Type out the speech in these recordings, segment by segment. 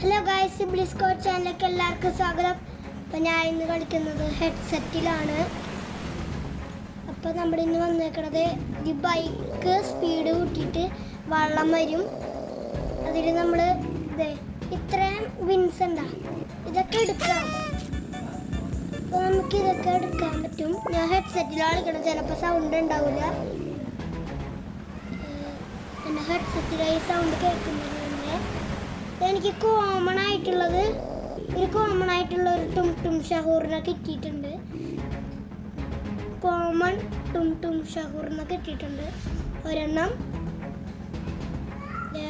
Hello guys, simply squad ചാനലിലേക്ക് എല്ലാവർക്കും സ്വാഗതം. അപ്പോൾ ഞാൻ ഇന്ന് കളിക്കുന്നത് ഹെഡ്സെറ്റിലാണ്. അപ്പോൾ നമ്മൾ ഇന്ന് വന്നേക്കണത് ഈ ബൈക്ക് സ്പീഡ് കൂട്ടിയിട്ട് വള്ളം വരും. അതിൽ നമ്മൾ ഇത്രയും വിൻസ് ഉണ്ടാ ഇതൊക്കെ എടുക്കണം. അപ്പോൾ നമുക്ക് ഇതൊക്കെ എടുക്കാൻ പറ്റും. ഞാൻ ഹെഡ്സെറ്റിലാണ് കളിക്കണം, ചിലപ്പോൾ സൗണ്ട് ഉണ്ടാവില്ല. എൻ്റെ ഹെഡ്സെറ്റിലായി സൗണ്ട് കേൾക്കുന്നത് എനിക്ക് കോമൺ ആയിട്ടുള്ള ഒരു ടും ടും ഷഹൂറിനെ കിട്ടിയിട്ടുണ്ട്. കോമൺ ടും ടും ഷഹൂറിനെ കിട്ടിയിട്ടുണ്ട് ഒരെണ്ണം.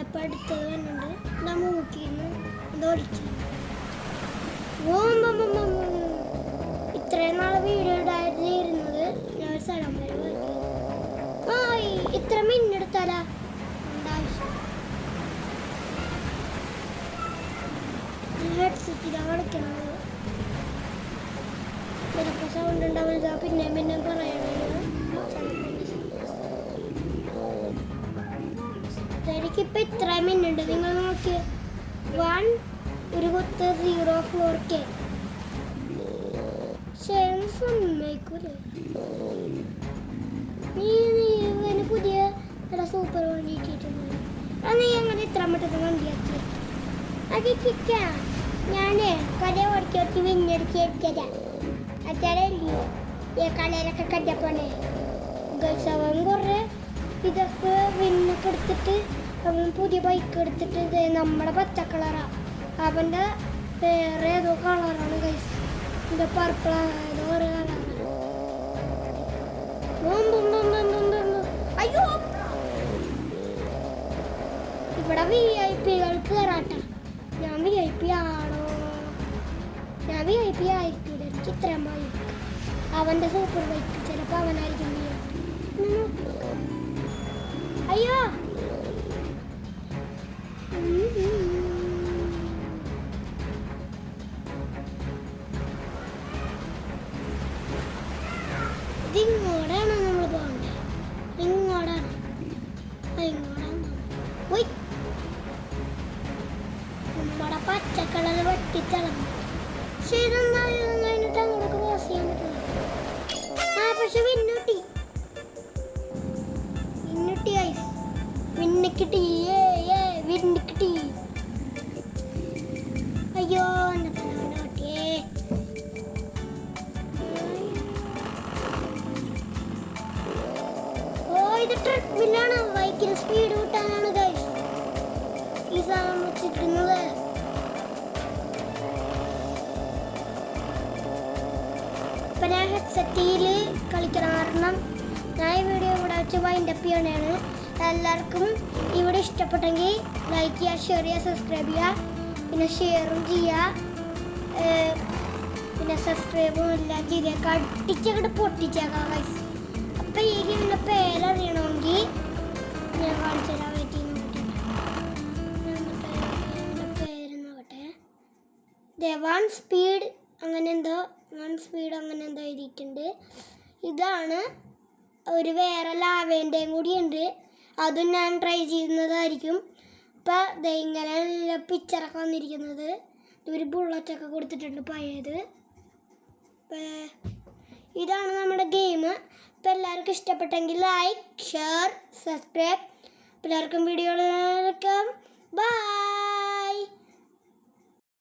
ഇപ്പം അടുത്തത് വരുന്നുണ്ട്. എന്താ മൂക്കിന്ന് എന്തോ ഒളിച്ചു. ഇത്രയും നാളെ വീഡിയോ ഇടായിരുന്നത് ഞാൻ സ്ഥലം വരെ ഇത്ര മിന്നെടുത്താലാ ഉണ്ടാവശ്യം. ഹെഡ്സെറ്റിലാണ് കളിക്കണത്. ചിലപ്പോൾ സൗണ്ട് ഉണ്ടാവില്ല, പിന്നെ പറയണത്. എനിക്കിപ്പോൾ ഇത്ര മിന്നുണ്ട്. നിങ്ങൾ നോക്കിയ 1 ഒരു 0.4K. സമ്മതിക്കൂലേ നീ പുതിയ സൂപ്പർ വണ്ടി ഇട്ടിട്ടുണ്ട്. അത് നീ അങ്ങനെ ഇത്ര മട്ടത്തെ വണ്ടിയാക്കി അതിക്കാം. ഞാന് കട ഓടിക്കോട്ടി വിഞ്ഞടിക്കരാ അച്ഛനല്ലേ കടയിലൊക്കെ കണ്ടപ്പോണേ ഗൾസവൻ കുറേ ഇതൊക്കെ വിന്നൊക്കെ എടുത്തിട്ട് അവൻ പുതിയ ബൈക്ക് എടുത്തിട്ട് നമ്മുടെ പച്ച കളറാ. അവൻ്റെ വേറെ ഏതോ കളറാണ് ഗൈസ്. എൻ്റെ പർപ്പിൾ ഏതോ ഒരു കളറാണ്. അയ്യോ, ഇവിടെ VIP കയറാട്ട. ഞാൻ VIP ആണോ? ഞാൻ VIP ആയിരിക്കില്ല. എനിക്ക് ഇത്രയും ബൈക്ക് അവൻ്റെ സൂപ്പർ ബൈക്ക് ചിലപ്പോൾ അവനായിരിക്കും അയ്യോ ഇതിങ്ങോടാണോ നമ്മൾ പോകണ്ടേ? ഇങ്ങോടാണ്. നമ്മുടെ പച്ചക്കളർ വെട്ടിത്തിളങ്ങി. പക്ഷെ ഇതൊന്നായിട്ട് അങ്ങോട്ട് ക്രോസ് ചെയ്യാൻ പറ്റില്ല. പക്ഷെ വിന്നുട്ടി വിന്നിക്കിട്ടി. വിന്നിക്കിട്ടി. അയ്യോ എന്നെ തലവണ്ടിയേ. ഇത് ട്രെഡ്മില്ലാണ്. ബൈക്കിന് സ്പീഡ് കൂട്ടാനാണ് ഗൈസ് ഈ സാധനം വെച്ചിരിക്കുന്നത്. ഇപ്പം ഞാൻ ഹെഡ്സെറ്റിൽ കളിക്കണം. കാരണം ഞാൻ ഈ വീഡിയോ ഇവിടെ വെച്ച് വൈൻഡപ്പ് ചെയ്യണതാണ്. എല്ലാവർക്കും ഇവിടെ ഇഷ്ടപ്പെട്ടെങ്കിൽ ലൈക്ക് ചെയ്യുക, ഷെയർ ചെയ്യുക, സബ്സ്ക്രൈബ് ചെയ്യുക. പിന്നെ ഷെയറും ചെയ്യുക. പിന്നെ സബ്സ്ക്രൈബും എല്ലാം ചെയ്തേക്കുക. അടിച്ചങ്ങോട്ട് പൊട്ടിച്ചേക്കാം ഗൈസ്. അപ്പം ഈ ഗെയിമിൻ്റെ പേരറിയണമെങ്കിൽ ഞാൻ കാണിച്ചു തരാൻ പേര് നോക്കട്ടെ. വൺ സ്പീഡ് അങ്ങനെ എന്തോ എഴുതിയിട്ടുണ്ട്. ഇതാണ്. ഒരു വേറെ ലാവേൻ്റെയും കൂടിയുണ്ട്. അതും ഞാൻ ട്രൈ ചെയ്യുന്നതായിരിക്കും. ഇപ്പം ഇങ്ങനെ പിക്ചറൊക്കെ വന്നിരിക്കുന്നത്. ഒരു ബുള്ളറ്റൊക്കെ കൊടുത്തിട്ടുണ്ട് പഴയത്. ഇതാണ് നമ്മുടെ ഗെയിം. ഇപ്പം എല്ലാവർക്കും ഇഷ്ടപ്പെട്ടെങ്കിൽ ലൈക്ക്, ഷെയർ, സബ്സ്ക്രൈബ്. എല്ലാവർക്കും വീഡിയോകളൊക്കെ ബൈ.